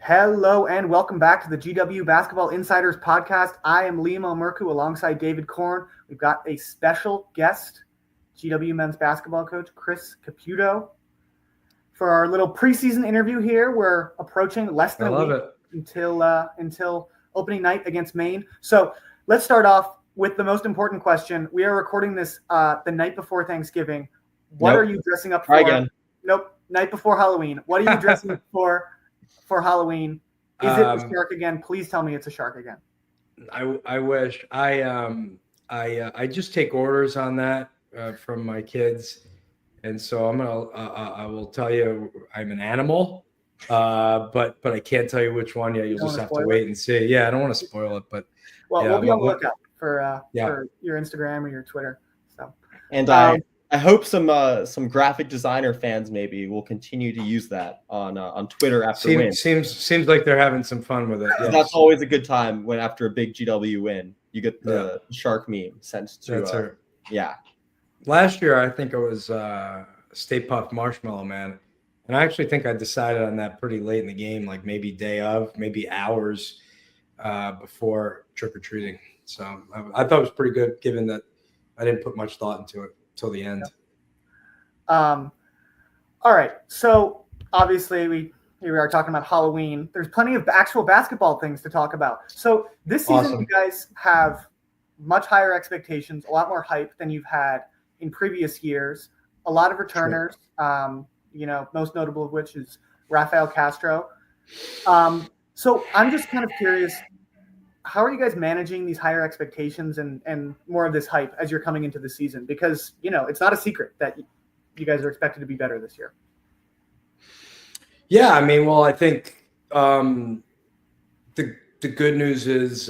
Hello and welcome back to the GW Basketball Insiders podcast. I am Liam Merku alongside David Korn. We've got a special guest, GW men's basketball coach Chris Caputo. For our little preseason interview here, we're approaching less than a week until opening night against Maine. So let's start off with the most important question. We are recording this the night before Thanksgiving. What are you dressing up for? Nope, night before Halloween. What are you dressing up for Halloween? Is it a shark again? Please tell me it's a shark again. I wish. I just take orders on that from my kids, and so I will tell you I'm an animal, but I can't tell you which one yet. You'll just have to wait and see. Yeah, I don't want to spoil it, but we'll be on the lookout for your Instagram or your Twitter. So and I hope some graphic designer fans maybe will continue to use that on Twitter after win. Seems like they're having some fun with it. Yes. That's always a good time when after a big GW win, you get the shark meme sent to. That's her. Yeah. Last year, I think it was Stay Puft Marshmallow Man, and I actually think I decided on that pretty late in the game, like maybe day of, maybe hours before trick or treating. So I thought it was pretty good, given that I didn't put much thought into it till the end. All right. So obviously here we are talking about Halloween. There's plenty of actual basketball things to talk about. So this season, You guys have much higher expectations, a lot more hype than you've had in previous years. A lot of returners, most notable of which is Rafael Castro. So I'm just kind of curious, how are you guys managing these higher expectations and more of this hype as you're coming into the season? Because, it's not a secret that you guys are expected to be better this year. Yeah, I think the good news is,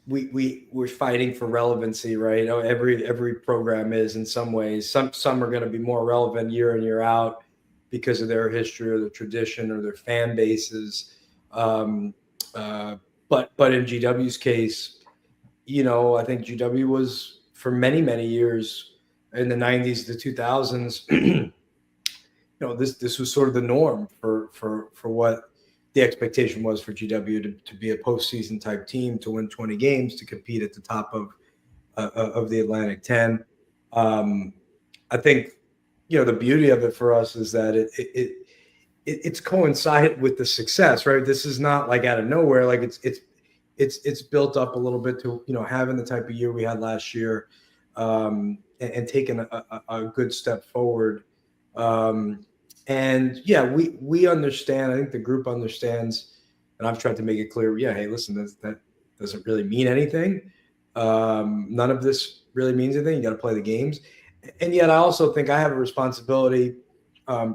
we're fighting for relevancy, right? Every program is in some ways. Some are going to be more relevant year in, year out because of their history or their tradition or their fan bases. But in GW's case, I think GW was for many, many years in the 90s to 2000s, this was sort of the norm for what the expectation was for GW to be a postseason type team, to win 20 games, to compete at the top of the Atlantic 10. I think, the beauty of it for us is that it's coincided with the success, right? This is not like out of nowhere. Like it's built up a little bit to, having the type of year we had last year, and taking a good step forward. And we understand. I think the group understands, and I've tried to make it clear. Yeah, hey, listen, that doesn't really mean anything. None of this really means anything. You got to play the games, and yet I also think I have a responsibility,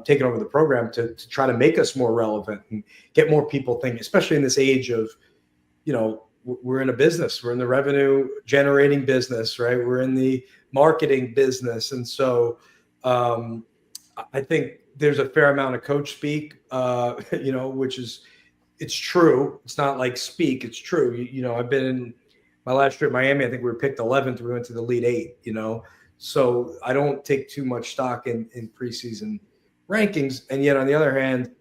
taking over the program to try to make us more relevant and get more people thinking, especially in this age of, we're in a business, we're in the revenue generating business, right? We're in the marketing business. And so I think there's a fair amount of coach speak, which is, it's true. It's not like speak, it's true. I've been in my last trip, Miami, I think we were picked 11th. We went to the Elite 8, so I don't take too much stock in preseason rankings. And yet on the other hand,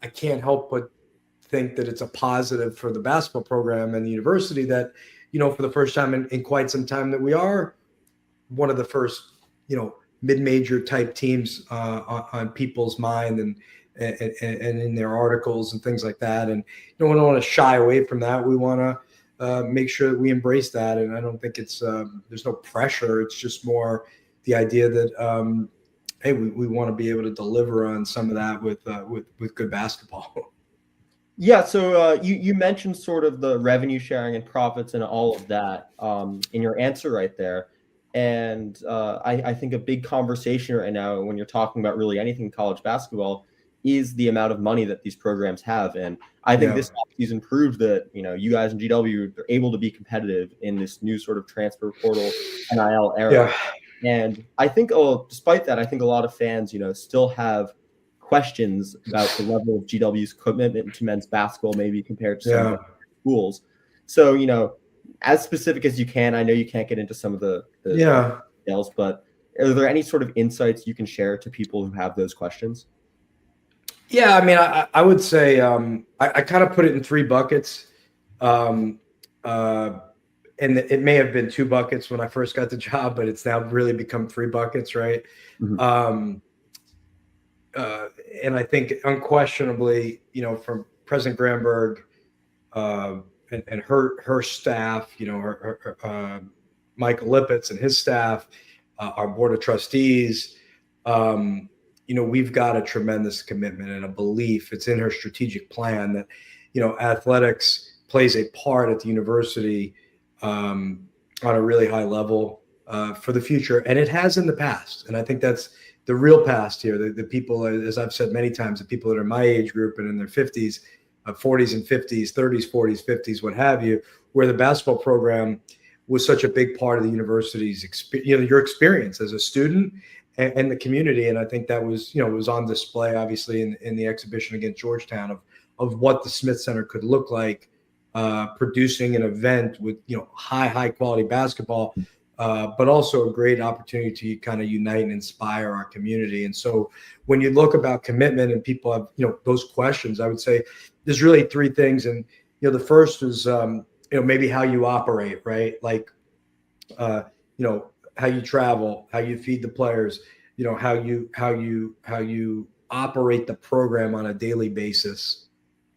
I can't help but think that it's a positive for the basketball program and the university that, for the first time in quite some time, that we are one of the first, mid-major type teams on people's mind and in their articles and things like that. And we don't want to shy away from that. We want to make sure that we embrace that. And I don't think it's there's no pressure. It's just more the idea that hey, we want to be able to deliver on some of that with good basketball. Yeah, so you mentioned sort of the revenue sharing and profits and all of that in your answer right there. And I think a big conversation right now when you're talking about really anything in college basketball is the amount of money that these programs have. And I think this offseason proved that, you guys in GW are able to be competitive in this new sort of transfer portal NIL era. Yeah. And I think, despite that, I think a lot of fans, still have questions about the level of GW's commitment to men's basketball, maybe compared to some schools. So, as specific as you can, I know you can't get into some of the details, but are there any sort of insights you can share to people who have those questions? Yeah, I mean, I would say I kind of put it in three buckets. Um, and it may have been two buckets when I first got the job, but it's now really become three buckets, right? Mhm. Um, uh, and I think unquestionably, from President Granberg uh, and her staff, Michael Lippitz and his staff, our board of trustees, we've got a tremendous commitment and a belief. It's in her strategic plan that, athletics plays a part at the university on a really high level for the future. And it has in the past. And I think that's the real past here. The people, as I've said many times, the people that are my age group and in their 50s, 40s and 50s, 30s, 40s, 50s, what have you, where the basketball program was such a big part of the university's your experience as a student and the community. And I think that was, it was on display, obviously, in the exhibition against Georgetown of what the Smith Center could look like, producing an event with, high quality basketball, but also a great opportunity to kind of unite and inspire our community. And so when you look about commitment and people have, those questions, I would say there's really three things. And, the first is, maybe how you operate, right? Like, how you travel, how you feed the players, how you operate the program on a daily basis.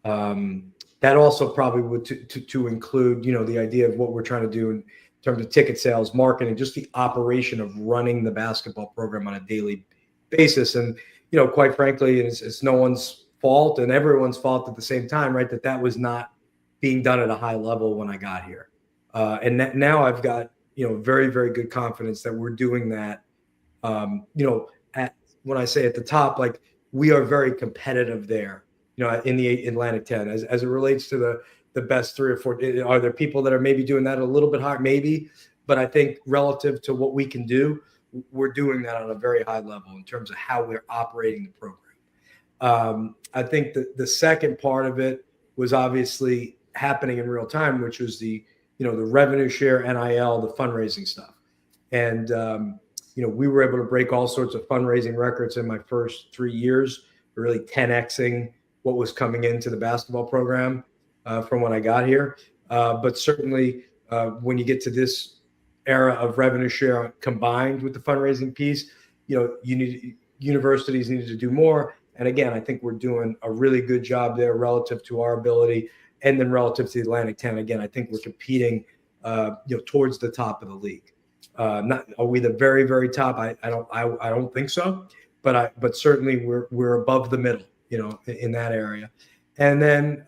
That also probably would to include, the idea of what we're trying to do in terms of ticket sales, marketing, just the operation of running the basketball program on a daily basis. And, quite frankly, it's no one's fault and everyone's fault at the same time, right? That was not being done at a high level when I got here. And now I've got, very, very good confidence that we're doing that. At when I say at the top, like we are very competitive there, in the Atlantic 10 as it relates to the best three or four. Are there people that are maybe doing that a little bit higher? Maybe, but I think relative to what we can do, we're doing that on a very high level in terms of how we're operating the program. I think the second part of it was obviously happening in real time, which was the revenue share, NIL, the fundraising stuff. And, we were able to break all sorts of fundraising records in my first 3 years, really 10xing what was coming into the basketball program from when I got here. But certainly when you get to this era of revenue share combined with the fundraising piece, universities needed to do more. And again, I think we're doing a really good job there relative to our ability. And then relative to the Atlantic 10, again, I think we're competing, towards the top of the league. Not are we the very, very top? I don't think so, but certainly we're above the middle, in that area. And then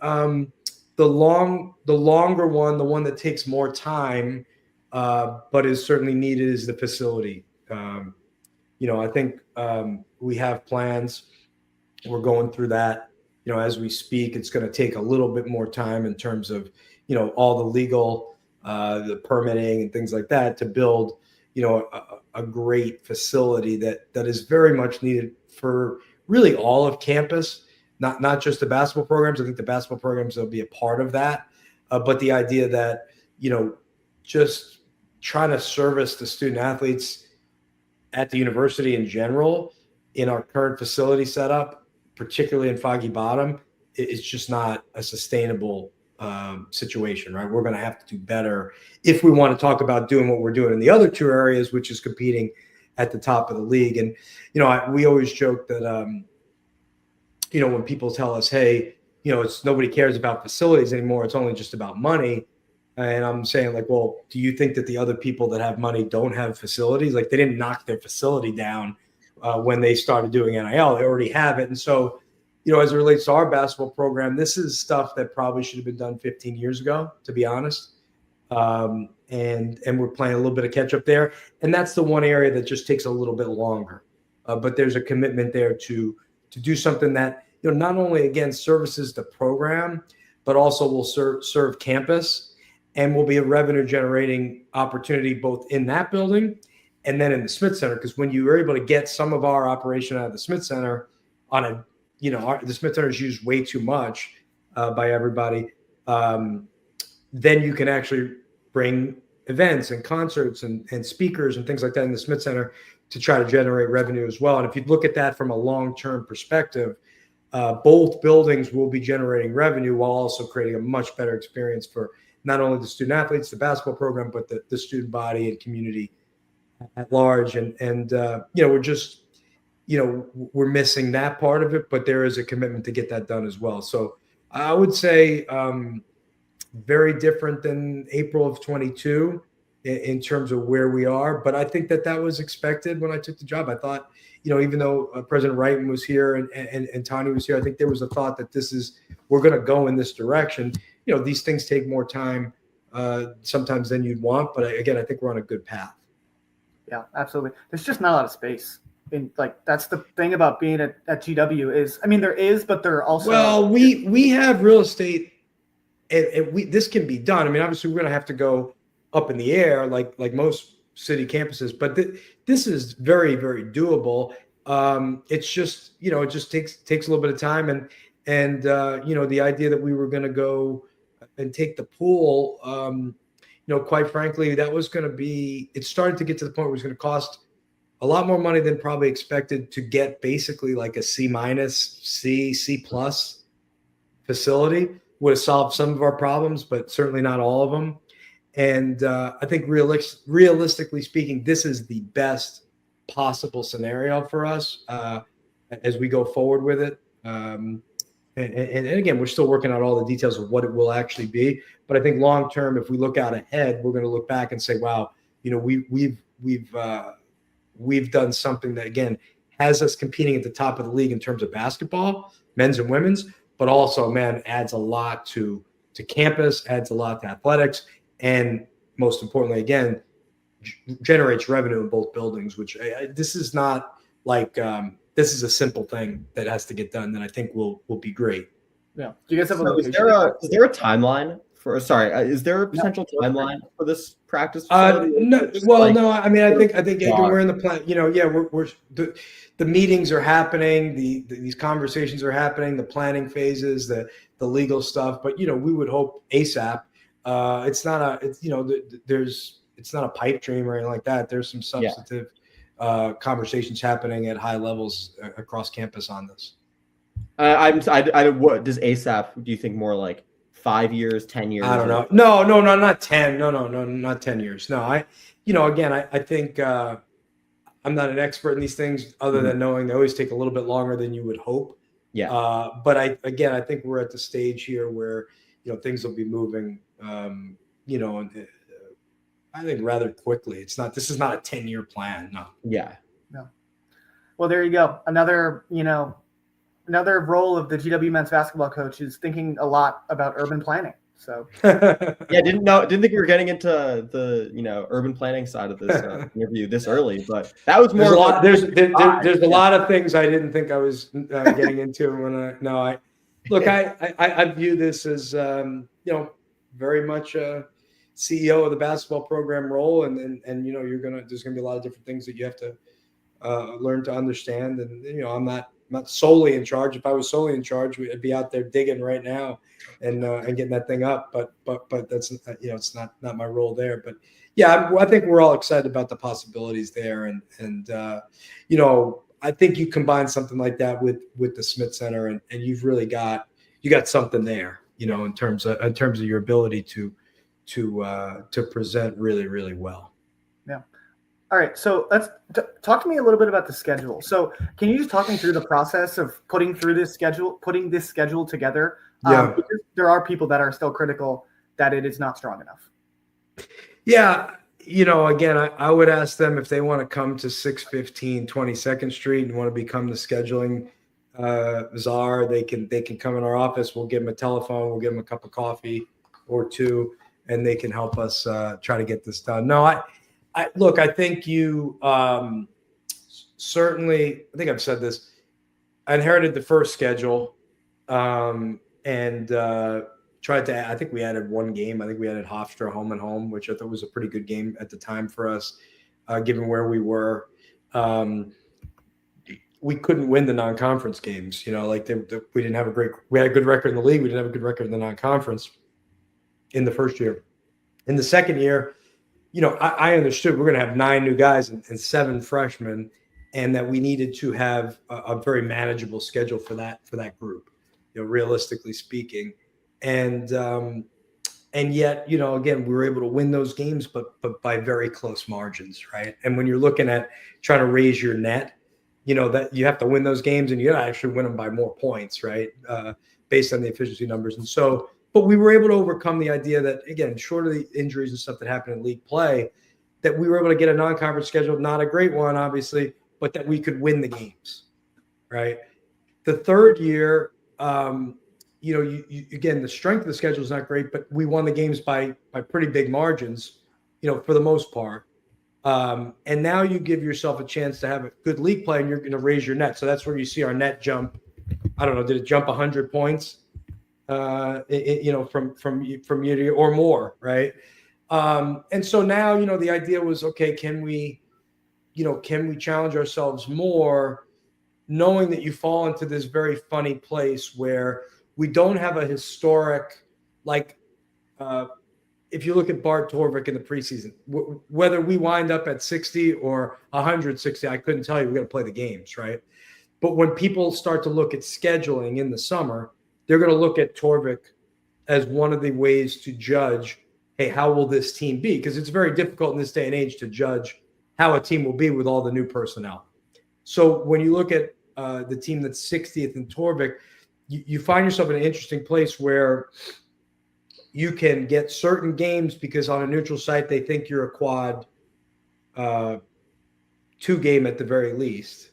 the longer one, the one that takes more time, but is certainly needed, is the facility. I think we have plans. We're going through that, as we speak. It's going to take a little bit more time in terms of, all the legal, the permitting and things like that to build, a great facility that is very much needed for really all of campus, not just the basketball programs. I think the basketball programs will be a part of that, but the idea that, just trying to service the student athletes at the university in general in our current facility setup, particularly in Foggy Bottom, it's just not a sustainable situation, right? We're going to have to do better if we want to talk about doing what we're doing in the other two areas, which is competing at the top of the league. And, we always joke that, when people tell us, hey, it's nobody cares about facilities anymore, it's only just about money. And I'm saying, like, well, do you think that the other people that have money don't have facilities? Like, they didn't knock their facility down when they started doing NIL. They already have it. And so, as it relates to our basketball program, this is stuff that probably should have been done 15 years ago, to be honest. And we're playing a little bit of catch up there. And that's the one area that just takes a little bit longer. But there's a commitment there to do something that, not only, again, services the program, but also will serve campus and will be a revenue generating opportunity both in that building and then in the Smith Center. Because when you were able to get some of our operation out of the Smith Center on a, the Smith Center is used way too much by everybody. Then you can actually bring events and concerts and speakers and things like that in the Smith Center to try to generate revenue as well. And if you look at that from a long-term perspective, both buildings will be generating revenue while also creating a much better experience for not only the student athletes, the basketball program, but the student body and community at large. And we're just, we're missing that part of it, but there is a commitment to get that done as well. So I would say very different than April of 22 in terms of where we are. But I think that was expected when I took the job. I thought, even though President Wrighton was here and Tani was here, I think there was a thought that we're going to go in this direction. These things take more time sometimes than you'd want. But again, I think we're on a good path. Yeah, absolutely. There's just not a lot of space. And that's the thing about being at GW is, there is, but there are also. Well, we have real estate, and this can be done. Obviously, we're going to have to go up in the air like most city campuses, but this is very, very doable. It's just it just takes a little bit of time, and the idea that we were going to go and take the pool, quite frankly, that was going to be. It started to get to the point where it was going to cost a lot more money than probably expected to get basically like a C-, C+ facility. Would have solved some of our problems, but certainly not all of them. And I think realistically speaking, this is the best possible scenario for us as we go forward with it. And again, we're still working out all the details of what it will actually be. But I think long term, if we look out ahead, we're going to look back and say, wow, we've done something that, again, has us competing at the top of the league in terms of basketball, men's and women's, but also, man, adds a lot to campus, adds a lot to athletics, and most importantly, again, generates revenue in both buildings, which this is not like this is a simple thing that has to get done that I think will be great. Yeah. Do you guys have is there a timeline for? Sorry, is there a potential timeline for this practice facility? No. Well, no. I think we're in the plan. We're the meetings are happening. These conversations are happening. The planning phases, the legal stuff. But we would hope ASAP. It's not a pipe dream or anything like that. There's some substantive conversations happening at high levels across campus on this. What does ASAP? Do you think more like 5 years, 10 years? I don't know. No, not 10. No, not 10 years. No, I think I'm not an expert in these things other than knowing they always take a little bit longer than you would hope. Yeah. But I think we're at the stage here where, things will be moving, and I think rather quickly. This is not a 10-year plan. No. Yeah. No. Well, there you go. Another role of the GW men's basketball coach is thinking a lot about urban planning. So didn't think we were getting into the urban planning side of this interview this early, but that was more. There's a lot of things I didn't think I was getting into I view this as very much a CEO of the basketball program role, and there's gonna be a lot of different things that you have to learn to understand, and I'm not solely in charge. If I was solely in charge, I'd be out there digging right now and getting that thing up. But that's it's not my role there. But yeah, I think we're all excited about the possibilities there, and I think you combine something like that with the Smith Center, and you've really got something there, in terms of your ability to present really, really well. Yeah. All right, so let's talk to me a little bit about the schedule. So can you just talk me through the process of putting this schedule together? Because there are people that are still critical that it is not strong enough. Yeah, again, I would ask them if they want to come to 615 22nd Street and want to become the scheduling czar. They can come in our office. We'll give them a telephone. We'll give them a cup of coffee or two, and they can help us try to get this done. No, I think you certainly, I think I've said this, I inherited the first schedule and tried to, I think we added one game. I think we added Hofstra home and home, which I thought was a pretty good game at the time for us, given where we were. We couldn't win the non-conference games, we didn't have we had a good record in the league. We didn't have a good record in the non-conference in the first year. In the second year, I understood we're going to have 9 new guys and 7 freshmen. and that we needed to have a very manageable schedule for that group, realistically speaking. And yet, again, we were able to win those games, but by very close margins, right? And when you're looking at trying to raise your net, that you have to win those games, and you got to actually win them by more points, right? Based on the efficiency numbers. And so, but we were able to overcome the idea that, again, short of the injuries and stuff that happened in league play, that we were able to get a non-conference schedule, not a great one, obviously, but that we could win the games, right? The third year, again, the strength of the schedule is not great, but we won the games by pretty big margins, for the most part. And now you give yourself a chance to have a good league play, and you're going to raise your net. So that's where you see our net jump. I don't know, did it jump 100 points? From year to year or more, right? And so now, the idea was, okay, can we challenge ourselves more, knowing that you fall into this very funny place where we don't have a historic, if you look at Bart Torvik in the preseason, whether we wind up at 60 or 160, I couldn't tell you. We're going to play the games, right? But when people start to look at scheduling in the summer, they're going to look at Torvik as one of the ways to judge, hey, how will this team be? Because it's very difficult in this day and age to judge how a team will be with all the new personnel. So when you look at the team that's 60th in Torvik, you find yourself in an interesting place where you can get certain games because on a neutral site, they think you're a quad 2 game at the very least.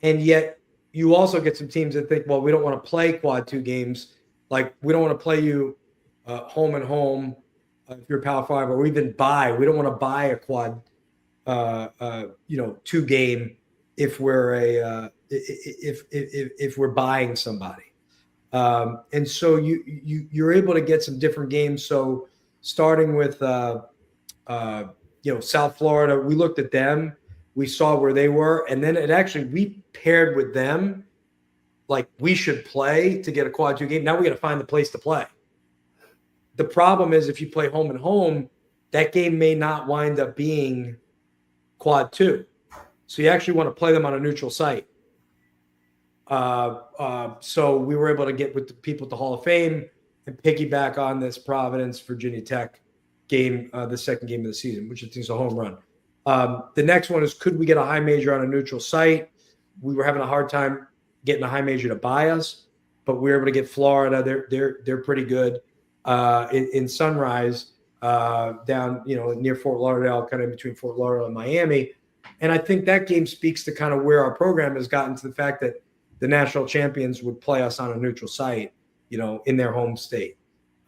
And yet you also get some teams that think, well, we don't want to play quad 2 games. Like, we don't want to play you home and home if you're Power 5, or even buy. We don't want to buy a quad 2 game if we're if we're buying somebody. And so you're able to get some different games. So starting with South Florida, we looked at them, we saw where they were, and then we paired with them like we should play to get a quad 2 game. Now we got to find the place to play. The problem is if you play home and home, that game may not wind up being quad 2. So you actually want to play them on a neutral site. So we were able to get with the people at the Hall of Fame and piggyback on this Providence, Virginia Tech game, the second game of the season, which I think is a home run. The next one is, could we get a high major on a neutral site? We were having a hard time getting a high major to buy us, but we were able to get Florida. They're pretty good in Sunrise down near Fort Lauderdale, kind of in between Fort Lauderdale and Miami. And I think that game speaks to kind of where our program has gotten to the fact that the national champions would play us on a neutral site, in their home state.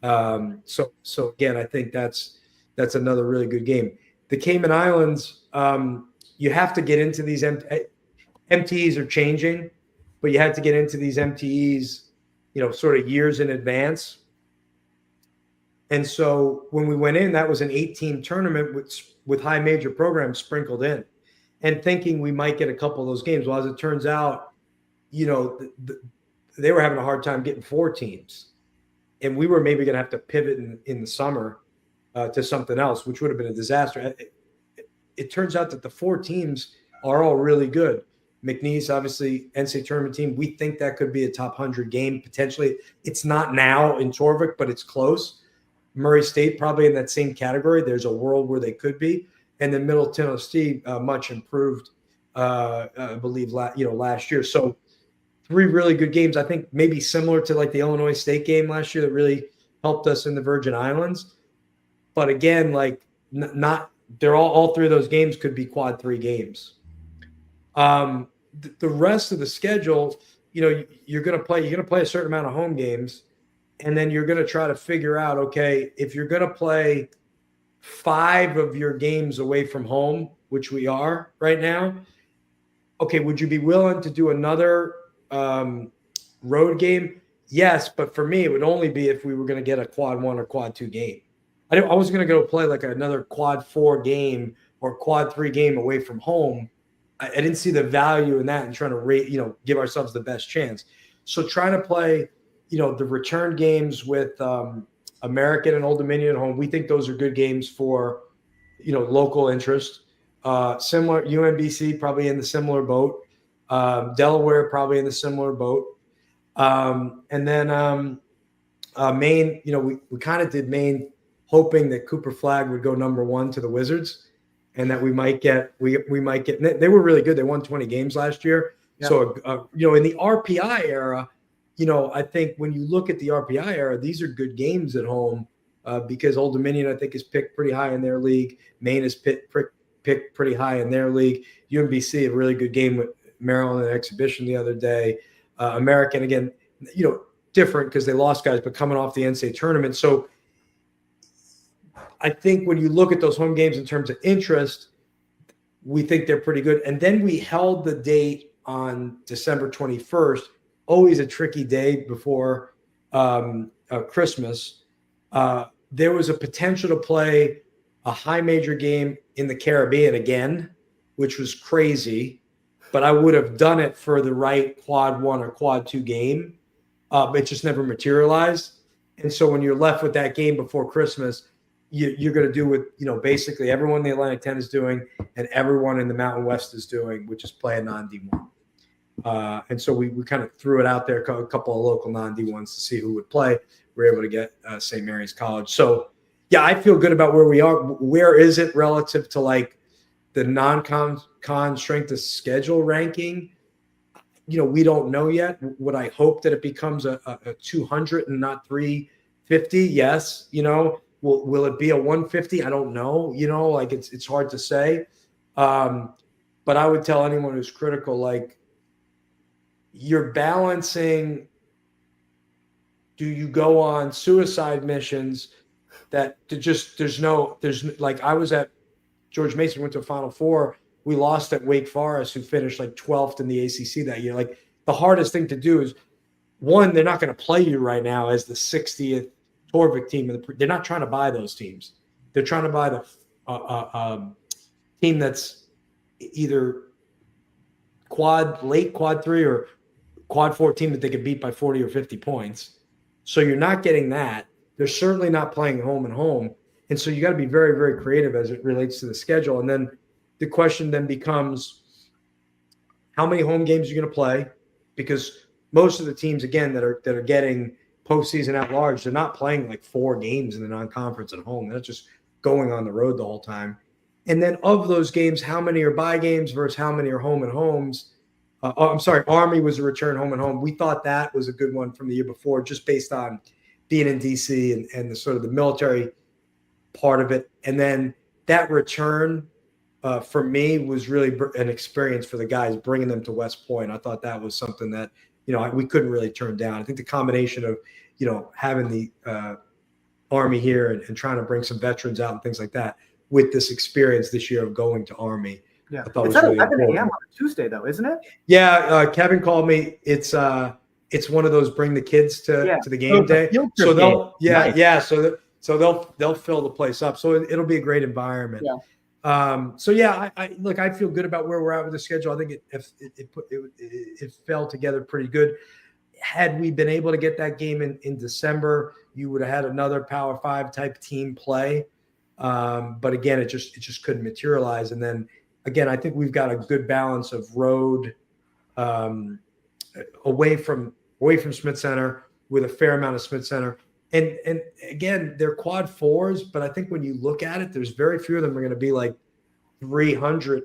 So again, I think that's another really good game. The Cayman Islands, you have to get into these MTEs are changing, but you had to get into these MTEs, sort of years in advance. And so when we went in, that was an 8-team tournament with high major programs sprinkled in, and thinking we might get a couple of those games. Well, as it turns out, they were having a hard time getting 4 teams, and we were maybe going to have to pivot in the summer to something else, which would have been a disaster. It turns out that the 4 teams are all really good. McNeese, obviously, NCAA tournament team. We think that could be a top 100 game potentially. It's not now in Torvik, but it's close. Murray State probably in that same category. There's a world where they could be. And then Middle Tennessee, much improved, I believe, last year. So 3 really good games. I think maybe similar to like the Illinois State game last year that really helped us in the Virgin Islands. But again, like they're all 3 of those games could be quad 3 games. The rest of the schedule, you're going to play a certain amount of home games, and then you're going to try to figure out, okay, if you're going to play 5 of your games away from home, which we are right now, okay, would you be willing to do another road game? Yes, but for me, it would only be if we were going to get a quad 1 or quad 2 game. I wasn't going to go play like another quad 4 game or quad 3 game away from home. I didn't see the value in that and trying to give ourselves the best chance. So trying to play, the return games with American and Old Dominion at home, we think those are good games for, local interest. Similar, UMBC probably in the similar boat. Delaware probably in the similar boat. And then Maine, we kind of did Maine hoping that Cooper Flagg would go number 1 to the Wizards, and that we might get. They were really good. They won 20 games last year. Yeah. So in the RPI era, I think when you look at the RPI era, these are good games at home because Old Dominion I think is picked pretty high in their league. Maine is picked pretty high in their league. UMBC had a really good game with Maryland in an exhibition the other day. American again, different because they lost guys, but coming off the NCAA tournament. So I think when you look at those home games in terms of interest, we think they're pretty good. And then we held the date on December 21st, always a tricky day before Christmas. There was a potential to play a high major game in the Caribbean again, which was crazy, but I would have done it for the right quad 1 or quad 2 game. It just never materialized. And so when you're left with that game before Christmas, you're going to do what, basically everyone in the Atlantic 10 is doing and everyone in the Mountain West is doing, which is play a non-D1. And so we kind of threw it out there, a couple of local non-D1s to see who would play. We were able to get St. Mary's College. So, yeah, I feel good about where we are. Where is it relative to like the non-con strength of schedule ranking? We don't know yet. Would I hope that it becomes a 200 and not 350? Yes. Will it be a 150? I don't know. It's hard to say. But I would tell anyone who's critical, like, you're balancing. Do you go on suicide missions that I was at George Mason, went to a Final Four. We lost at Wake Forest, who finished like 12th in the ACC that year. Like, the hardest thing to do is, one, they're not going to play you right now as the 60th Torvik team. They're not trying to buy those teams. They're trying to buy the team that's either late quad 3 or quad 4 team that they could beat by 40 or 50 points. So you're not getting that. They're certainly not playing home and home. And so you got to be very, very creative as it relates to the schedule. And then the question then becomes, how many home games are you going to play? Because most of the teams, again, that are getting postseason at large, they're not playing like 4 games in the non-conference at home. They're just going on the road the whole time. And then of those games, how many are bye games versus how many are home and homes? Army was a return home and home. We thought that was a good one from the year before, just based on being in DC and the sort of the military part of it. And then that return for me was really an experience for the guys, bringing them to West Point. I thought that was something that, we couldn't really turn down. I think the combination of, having the Army here and trying to bring some veterans out and things like that with this experience this year of going to Army. Yeah. I thought it's was at really 11 important. a.m. on a Tuesday, though, isn't it? Yeah. Kevin called me. It's one of those bring the kids to the game day. So they'll, nice. So they'll fill the place up. So it'll be a great environment. Yeah. I feel good about where we're at with the schedule. I think it fell together pretty good. Had we been able to get that game in December, you would have had another Power 5 type team play. But again, it just couldn't materialize. And then again, I think we've got a good balance of road away from Smith Center with a fair amount of Smith Center. And again, they're quad 4s, but I think when you look at it, there's very few of them are going to be like 300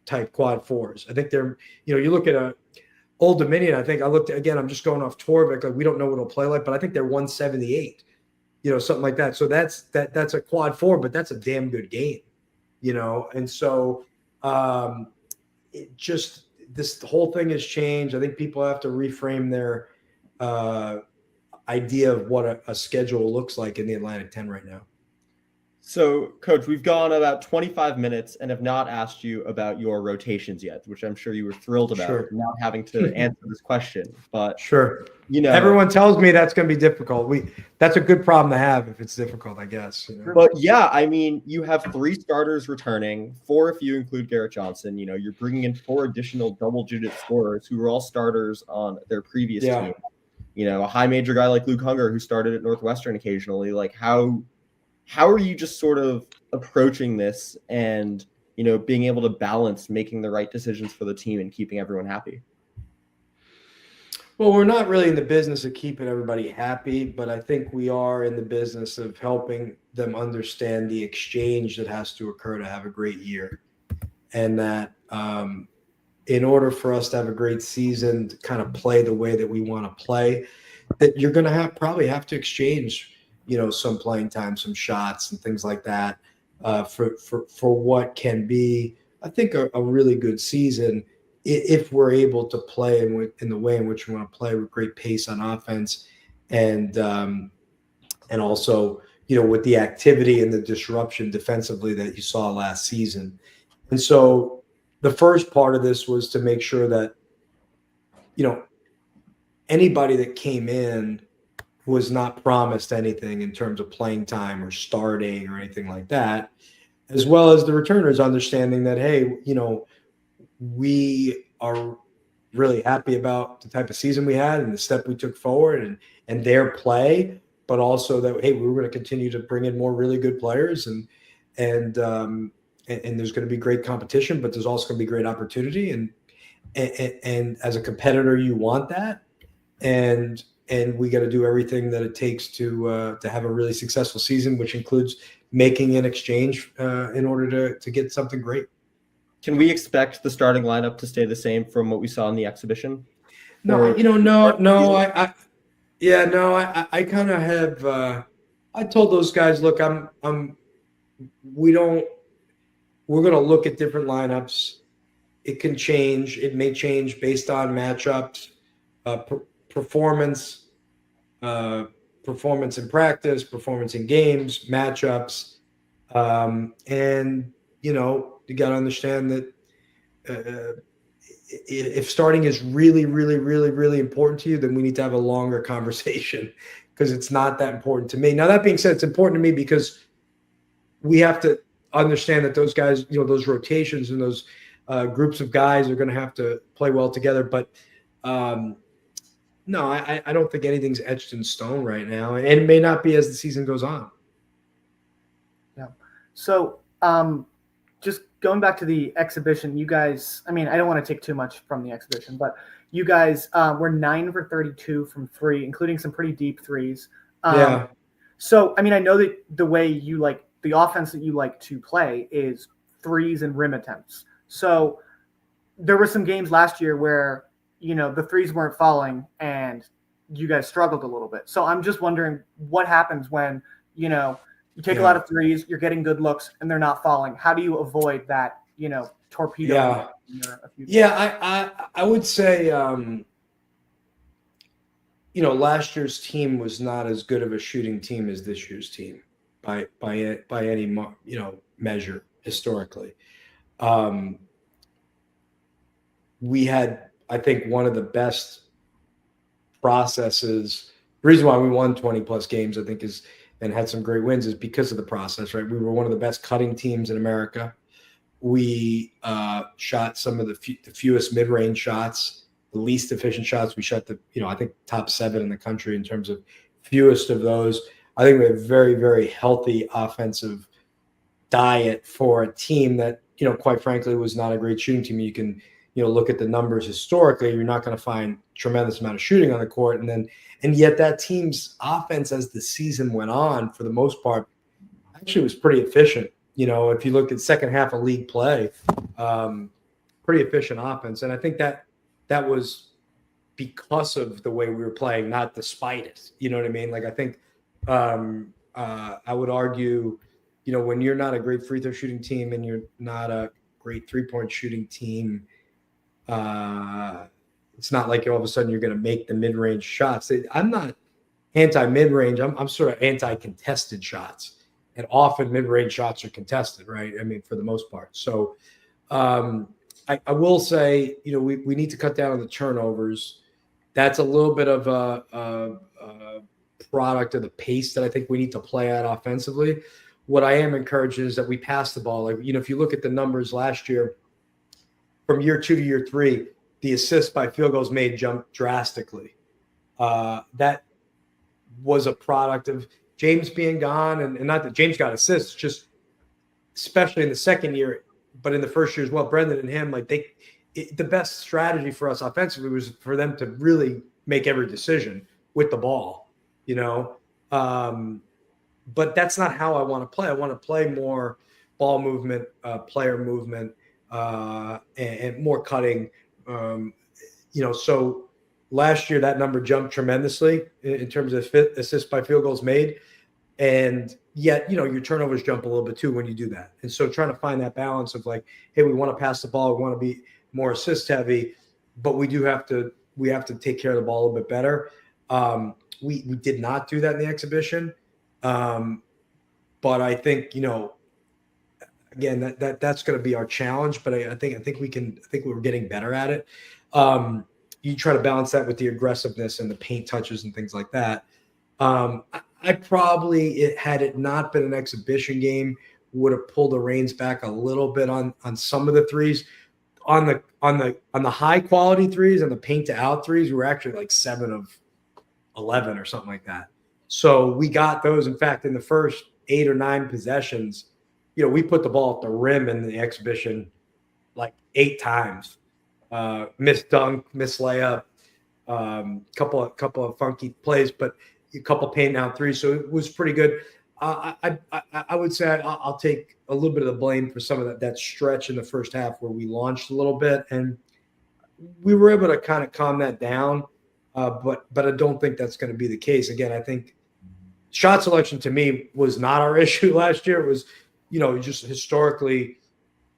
type quad 4s. I think they're, you look at Old Dominion. I think I looked again. I'm just going off Torvik. Like, we don't know what it'll play like, but I think they're 178, something like that. So that's a quad 4, but that's a damn good game, And so the whole thing has changed. I think people have to reframe their idea of what a schedule looks like in the Atlantic 10 right now. So, Coach, we've gone about 25 minutes and have not asked you about your rotations yet, which I'm sure you were thrilled about, not having to answer this question. But sure, everyone tells me that's going to be difficult. That's a good problem to have if it's difficult, I guess. But yeah, I mean, you have 3 starters returning, 4 if you include Garrett Johnson. You're bringing in 4 additional double-digit scorers who were all starters on their previous team. A high major guy like Luke Hunger, who started at Northwestern occasionally. Like, how are you just sort of approaching this? And, being able to balance making the right decisions for the team and keeping everyone happy? Well, we're not really in the business of keeping everybody happy, but I think we are in the business of helping them understand the exchange that has to occur to have a great year. And that in order for us to have a great season, to kind of play the way that we want to play, that you're going to probably have to exchange, some playing time, some shots and things like that for what can be, I think, a really good season if we're able to play in the way in which we want to play with great pace on offense and also, with the activity and the disruption defensively that you saw last season. And so the first part of this was to make sure that, anybody that came in was not promised anything in terms of playing time or starting or anything like that, as well as the returners understanding that, hey, we are really happy about the type of season we had and the step we took forward and their play, but also that, hey, we were going to continue to bring in more really good players and there's going to be great competition, but there's also going to be great opportunity. And as a competitor, you want that. And we got to do everything that it takes to have a really successful season, which includes making an exchange in order to get something great. Can we expect the starting lineup to stay the same from what we saw in the exhibition? No, I kind of have. I told those guys, look, we're going to look at different lineups. It can change. It may change based on matchups, performance in practice, performance in games, matchups, and you got to understand that if starting is really, really, really, really important to you, then we need to have a longer conversation because it's not that important to me. Now, that being said, it's important to me because we have to understand that those guys, those rotations and those groups of guys are going to have to play well together. But no, I don't think anything's etched in stone right now, and it may not be as the season goes on. Yeah. So just going back to the exhibition, you guys, I don't want to take too much from the exhibition, but you guys were 9 for 32 from three, including some pretty deep threes. Yeah. So, I know that the way you like the offense that you like to play is threes and rim attempts. So there were some games last year where, the threes weren't falling and you guys struggled a little bit. So I'm just wondering what happens when, you take a lot of threes, you're getting good looks and they're not falling. How do you avoid that, torpedo? Yeah. I would say, last year's team was not as good of a shooting team as this year's team by any, measure historically. We had, I think, one of the best processes. The reason why we won 20 plus games, I think, and had some great wins is because of the process, right? We were one of the best cutting teams in America. We shot some of the fewest mid-range shots, the least efficient shots. We shot I think top 7 in the country in terms of fewest of those. I think we have a very, very healthy offensive diet for a team that, quite frankly, was not a great shooting team. You can, look at the numbers historically, you're not going to find tremendous amount of shooting on the court. And yet that team's offense as the season went on, for the most part, actually was pretty efficient. If you look at second half of league play, pretty efficient offense. And I think that was because of the way we were playing, not despite it. You know what I mean? Like, I think I would argue, when you're not a great free throw shooting team and you're not a great 3-point shooting team, it's not like all of a sudden you're going to make the mid-range shots. I'm not anti-mid-range. I'm sort of anti-contested shots. And often mid-range shots are contested, right? For the most part. So I will say, we need to cut down on the turnovers. That's a little bit of a product of the pace that I think we need to play at offensively. What I am encouraged is that we pass the ball. Like, if you look at the numbers last year, from year 2 to year 3, the assists by field goals made jumped drastically. That was a product of James being gone, and not that James got assists, just especially in the second year, but in the first year as well, Brendan and him, like the best strategy for us offensively was for them to really make every decision with the ball, you know. But that's not how I want to play. I want to play more ball movement, player movement, and more cutting. You know, so last year that number jumped tremendously in terms of assists by field goals made. And yet, you know, your turnovers jump a little bit too when you do that. And so trying to find that balance of like, hey, we want to pass the ball, we want to be more assist heavy, but we have to take care of the ball a little bit better. We did not do that in the exhibition. But I think, you know, again, that's going to be our challenge, but I think we're getting better at it. You try to balance that with the aggressiveness and the paint touches and things like that. I probably, had it not been an exhibition game, would have pulled the reins back a little bit on some of the threes. On the high quality threes and the paint to out threes, we were actually like 7 of 11 or something like that. So we got those. In fact, in the first 8 or 9 possessions, you know, we put the ball at the rim in the exhibition like 8 times. Missed dunk, missed layup, couple of funky plays, but a couple paint out threes. So it was pretty good. I would say I'll take a little bit of the blame for some of that stretch in the first half where we launched a little bit, and we were able to kind of calm that down. But I don't think that's going to be the case. Again, I think shot selection to me was not our issue last year. It was, you know, just historically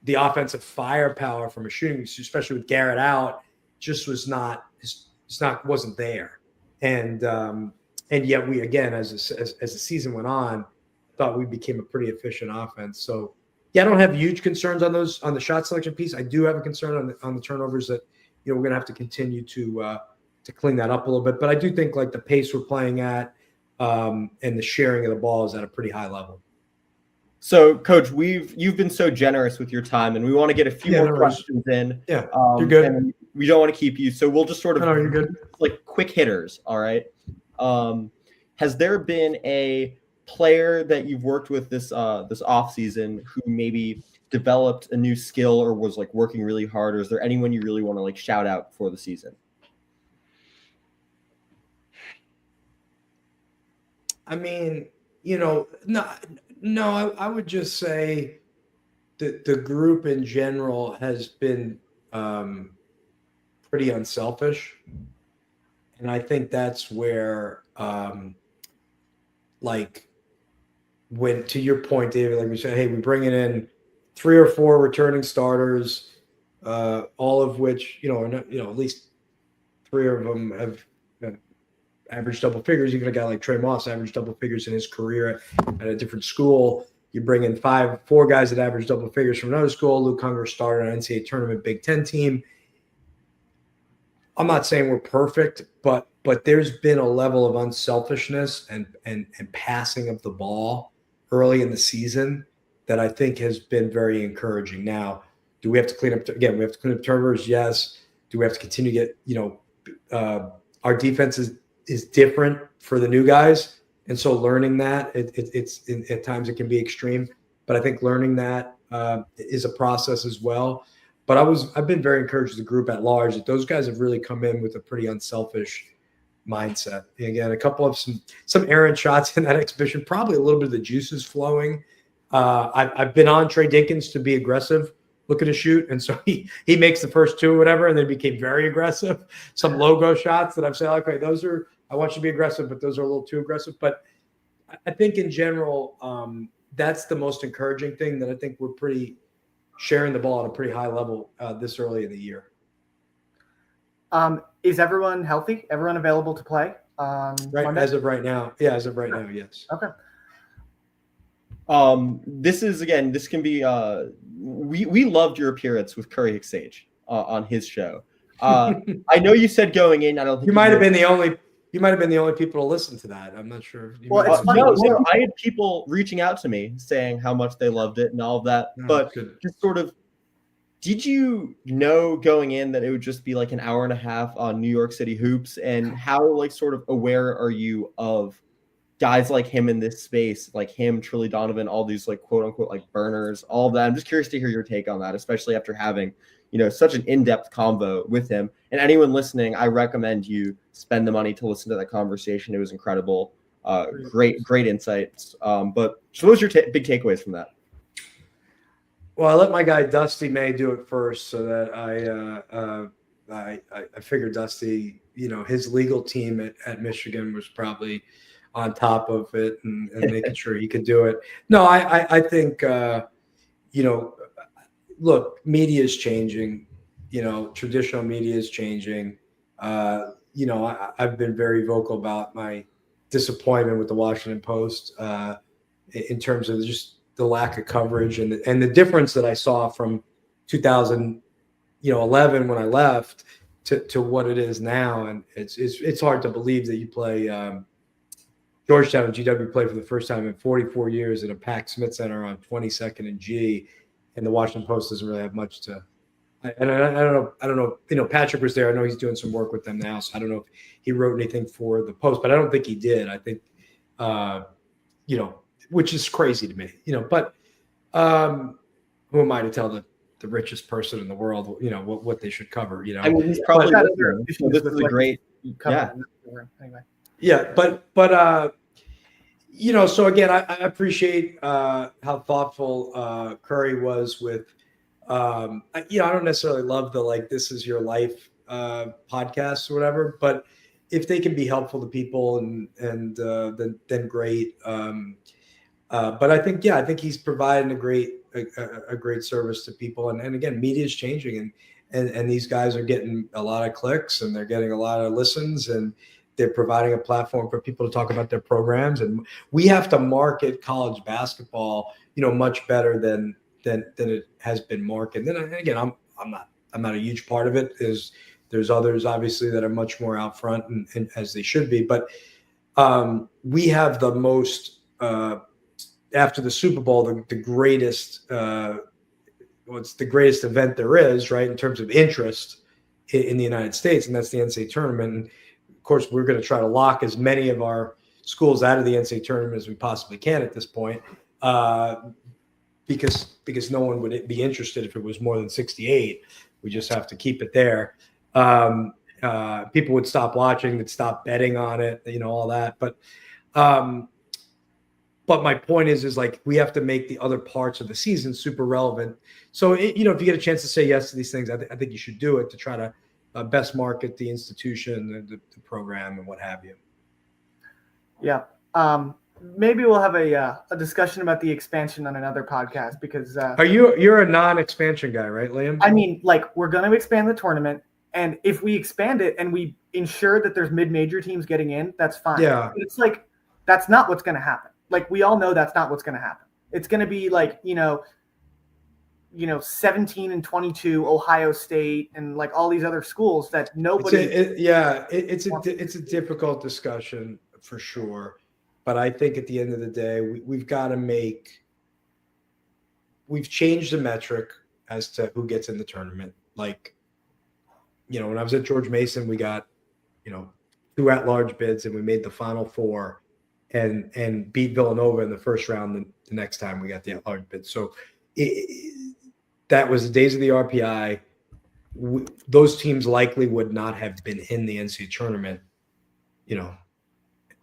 the offensive firepower from a shooting, especially with Garrett out, just wasn't there. And yet we, again, as the season went on, thought we became a pretty efficient offense. So yeah, I don't have huge concerns on the shot selection piece. I do have a concern on the turnovers that, you know, we're going to have to continue to clean that up a little bit. But I do think like the pace we're playing at and the sharing of the ball is at a pretty high level. So, Coach, you've been so generous with your time, and we want to get a few more questions in. Yeah, you're good. And we don't want to keep you, so we'll just sort of you're good. Like quick hitters. All right. Has there been a player that you've worked with this off season who maybe developed a new skill or was like working really hard, or is there anyone you really want to like shout out for the season? I mean, you know, no, I would just say that the group in general has been pretty unselfish. And I think that's where, like, when, to your point, David, like we said, hey, we're bringing in 3 or 4 returning starters, all of which, you know, at least 3 of them have averaged double figures. Even a guy like Trey Moss averaged double figures in his career at a different school. You bring in 4 guys that average double figures from another school. Luke Hunger started an NCAA tournament Big Ten team. I'm not saying we're perfect, but there's been a level of unselfishness and passing of the ball early in the season that I think has been very encouraging. Now, do we have to clean up? Again, we have to clean up turnovers. Yes. Do we have to continue to get, you know, our defense is different for the new guys. And so learning that it's at times it can be extreme, but I think learning that is a process as well. But I've been very encouraged with the group at large that those guys have really come in with a pretty unselfish mindset. And again, a couple of some errant shots in that exhibition, probably a little bit of the juices flowing. I've been on Trey Dinkins to be aggressive, looking to shoot. And so he makes the first 2 or whatever, and then became very aggressive. Some logo shots that I've said, okay, I want you to be aggressive, but those are a little too aggressive. But I think in general, that's the most encouraging thing, that I think we're pretty sharing the ball at a pretty high level this early in the year. Is everyone healthy? Everyone available to play? Right, Monday? As of right now. Yeah, as of right now, yes. Okay. This can be we loved your appearance with Curry Hicksage on his show. I know you said going in, I don't think you might have been the only people to listen to that. I'm not sure. Well, it's funny. No, I had people reaching out to me saying how much they loved it and all of that. No, but just sort of, did you know going in that it would just be like an hour and a half on New York City hoops? And how like sort of aware are you of guys like him in this space, like him, Trilly Donovan, all these like quote unquote like burners, all of that. I'm just curious to hear your take on that, especially after having, such an in-depth convo with him. And anyone listening, I recommend you spend the money to listen to that conversation. It was incredible. Great insights. But so what was your big takeaways from that? Well, I let my guy Dusty May do it first, so that I figured Dusty, his legal team at Michigan was probably on top of it and making sure he could do it. No, I think look, media is changing. Traditional media is changing. I've been very vocal about my disappointment with the Washington Post in terms of just the lack of coverage and the difference that I saw from 2011 when I left to what it is now. And it's hard to believe that you play Georgetown and GW play for the first time in 44 years at a packed Smith Center on 22nd and G, and the Washington Post doesn't really have much to. And I don't know. Patrick was there. I know he's doing some work with them now, so I don't know if he wrote anything for the Post, but I don't think he did. I think, which is crazy to me, But who am I to tell the richest person in the world, what they should cover? I mean, he's probably this is a great. Yeah. Anyway. Yeah, but so again, I appreciate how thoughtful Curry was with. I don't necessarily love the this is your life podcast or whatever, but if they can be helpful to people and then great. But I think he's providing a great service to people, and again, media is changing, and these guys are getting a lot of clicks and they're getting a lot of listens, and they're providing a platform for people to talk about their programs, and we have to market college basketball, much better than it has been marketed. And then again, I'm not a huge part of it. There's others obviously that are much more out front and as they should be, but we have the most after the Super Bowl, the greatest it's the greatest event there is, right, in terms of interest in the United States, and that's the NCAA tournament. And of course, we're going to try to lock as many of our schools out of the NCAA tournament as we possibly can at this point, because no one would be interested if it was more than 68. We just have to keep it there. People would stop watching, they'd stop betting on it, all that. But my point is we have to make the other parts of the season super relevant. So, if you get a chance to say yes to these things, I think you should do it to try to best market the institution, the program, and what have you. Yeah. Maybe we'll have a discussion about the expansion on another podcast because you're a non-expansion guy, right, Liam? I mean, we're going to expand the tournament, and if we expand it and we ensure that there's mid-major teams getting in, that's fine. Yeah. But it's that's not what's going to happen. We all know that's not what's going to happen. It's going to be 17 and 22 Ohio State and all these other schools that nobody. It's a difficult discussion for sure, but I think at the end of the day, we've got to we've changed the metric as to who gets in the tournament. When I was at George Mason, we got 2 at-large bids and we made the Final Four. And beat Villanova in the first round the next time we got the at-large bid. So that was the days of the RPI. Those teams likely would not have been in the NCAA tournament,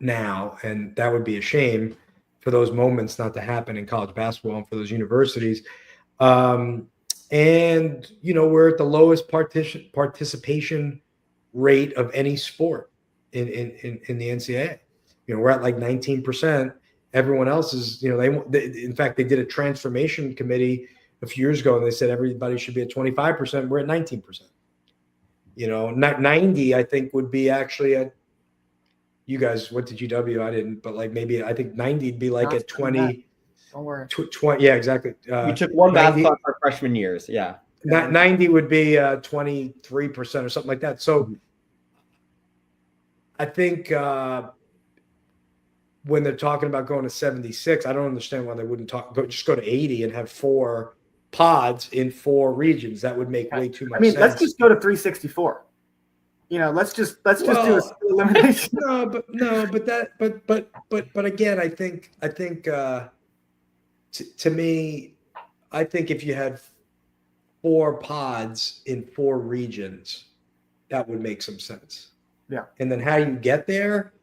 now. And that would be a shame for those moments not to happen in college basketball and for those universities. We're at the lowest participation rate of any sport in the NCAA. We're at 19%. Everyone else is, in fact, they did a transformation committee a few years ago and they said everybody should be at 25%. We're at 19%. 90, I think, would be actually at, you guys went to GW, I didn't, but maybe I think 90 would be at 20. Don't worry. 20, yeah, exactly. We took one basketball our freshman years. Yeah. 90 would be 23% or something like that. So I think, when they're talking about going to 76, I don't understand why they wouldn't just go to 80 and have 4 pods in 4 regions. That would make way too much sense. Let's just go to 364. let's just do a elimination. But again, I think to me, I think if you had 4 pods in 4 regions, that would make some sense. Yeah. And then how you get there,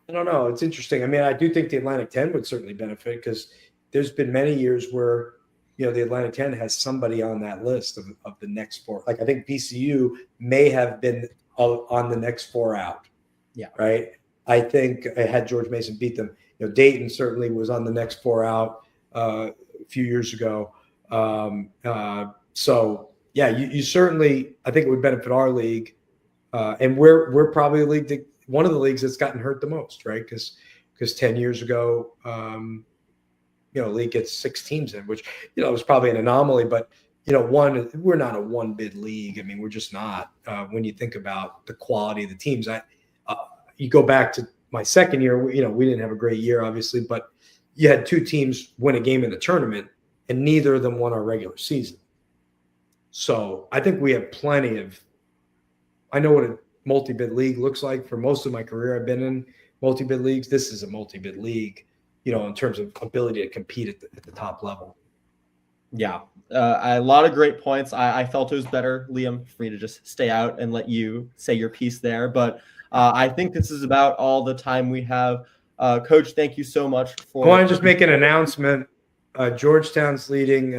I don't know. It's interesting. I mean, I do think the Atlantic 10 would certainly benefit because there's been many years where, the Atlantic 10 has somebody on that list of the next 4. Like I think VCU may have been on the next 4 out. Yeah. Right. I think I had George Mason beat them. Dayton certainly was on the next 4 out a few years ago. So yeah, you certainly, I think it would benefit our league. And we're probably one of the leagues that's gotten hurt the most, right? Because 10 years ago, league gets 6 teams in, which, it was probably an anomaly, but, we're not a 1-bid league. I mean, we're just not, when you think about the quality of the teams. You go back to my second year, we didn't have a great year, obviously, but you had 2 teams win a game in the tournament and neither of them won our regular season. So I think we have plenty of, I know what a multi-bid league looks like. For most of my career, I've been in multi-bid leagues. This is a multi-bid league, in terms of ability to compete at the top level. Yeah, a lot of great points. I felt it was better, Liam, for me to just stay out and let you say your piece there. But I think this is about all the time we have. Coach, thank you so much for. I want to just make an announcement. Georgetown's leading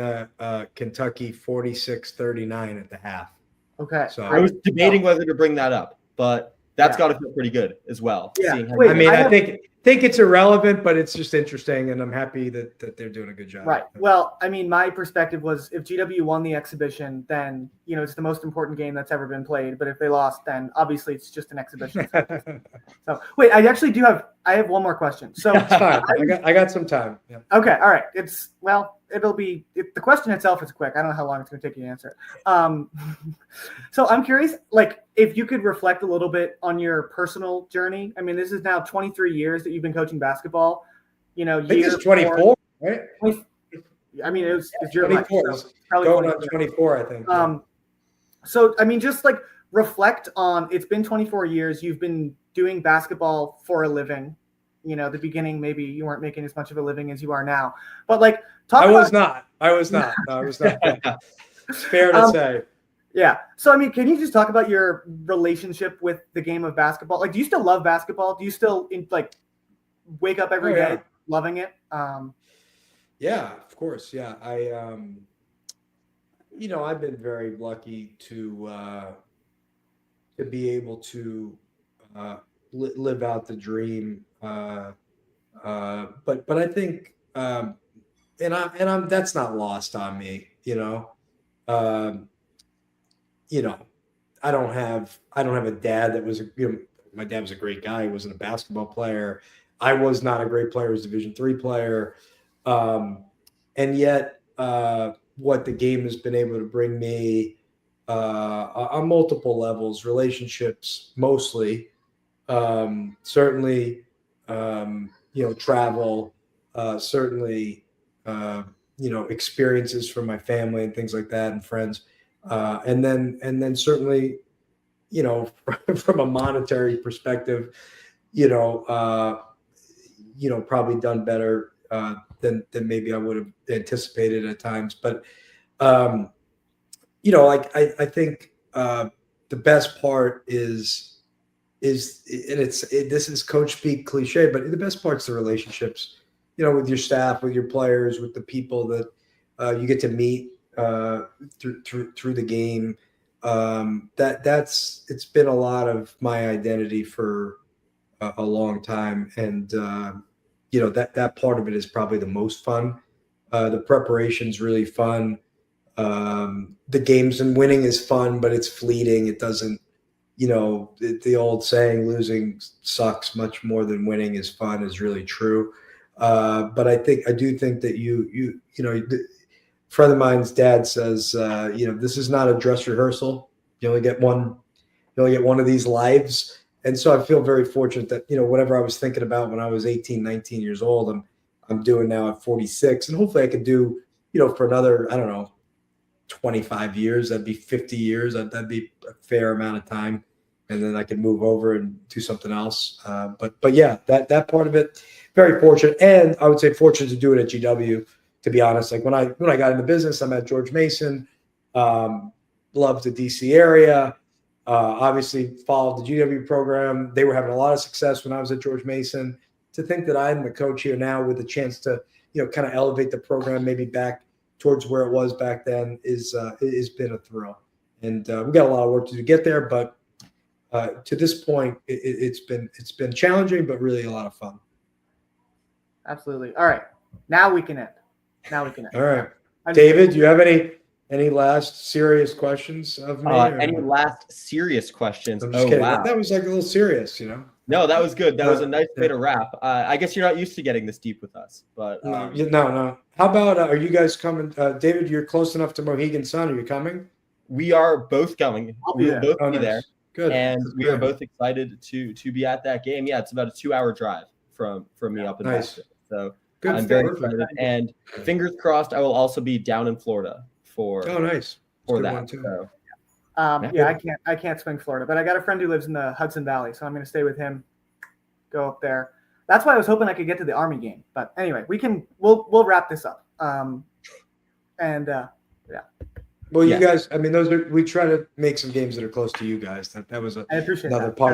Kentucky 46-39 at the half. Okay. So I was debating whether to bring that up, but that's got to feel pretty good as well. Yeah. I think it's irrelevant, but it's just interesting, and I'm happy that they're doing a good job. Right. Well, I mean, my perspective was if GW won the exhibition, then it's the most important game that's ever been played. But if they lost, then obviously it's just an exhibition. So wait, I have one more question. So that's fine. I got some time. Yeah. Okay. All right. The question itself is quick. I don't know how long it's going to take you to answer. So I'm curious, if you could reflect a little bit on your personal journey. I mean, this is now 23 years that you've been coaching basketball. I think it's 24, right? I mean, it's your 24. life. So probably going on 24, I think. So I mean, just reflect on. It's been 24 years. You've been doing basketball for a living. The beginning, maybe you weren't making as much of a living as you are now. But I was not. It's fair to say. Yeah. So, I mean, can you just talk about your relationship with the game of basketball? Do you still love basketball? Do you still wake up every day loving it? Yeah, of course. Yeah. I've been very lucky to be able to live out the dream. But I think, and I'm that's not lost on me, I don't have a dad that was my dad was a great guy. He wasn't a basketball player. I was not a great player. I was a Division III player. And yet what the game has been able to bring me on multiple levels, relationships mostly, certainly, travel, certainly, experiences from my family and things like that and friends. And then certainly, from a monetary perspective, probably done better than maybe I would have anticipated at times. But, I think the best part is this is coach speak cliche, but the best part's the relationships, with your staff, with your players, with the people that you get to meet through the game. It's been a lot of my identity for a long time. And, that part of it is probably the most fun. The preparation's really fun. The games and winning is fun, but it's fleeting. It doesn't, the old saying, losing sucks much more than winning is fun is really true. But I do think that a friend of mine's dad says, this is not a dress rehearsal. You only get one of these lives. And so I feel very fortunate that, whatever I was thinking about when I was 18, 19 years old, I'm doing now at 46. And hopefully I could do, for another, 25 years, that'd be 50 years. That'd be a fair amount of time and then I can move over and do something else. But yeah, that part of it, very fortunate, and I would say fortunate to do it at GW. To be honest, like when I got into business, I'm at George Mason. Loved the DC area. Obviously followed the GW program. They were having a lot of success when I was at George Mason. To think that I'm the coach here now with a chance to, kind of elevate the program maybe back towards where it was back then is been a thrill. And we got a lot of work to do to get there, but to this point, it's been challenging, but really a lot of fun. Absolutely. All right, now we can end. All right, David, do you have any last serious questions of me? Any last serious questions? I'm just kidding. Wow. That was like a little serious, No, that was good. That was a nice way to wrap. I guess you're not used to getting this deep with us, but no. How about are you guys coming? David, you're close enough to Mohegan Sun. Are you coming? We are both coming. We will both be there. Good. And we are both excited to be at that game. Yeah, it's about a 2-hour drive from me up in Boston. So good. I'm very excited. And fingers crossed, I will also be down in Florida for nice for that. So, I can't swing Florida, but I got a friend who lives in the Hudson Valley, so I'm going to stay with him. Go up there. That's why I was hoping I could get to the Army game. But anyway, we'll wrap this up. Well, you guys, I mean, we try to make some games that are close to you guys. That was another part.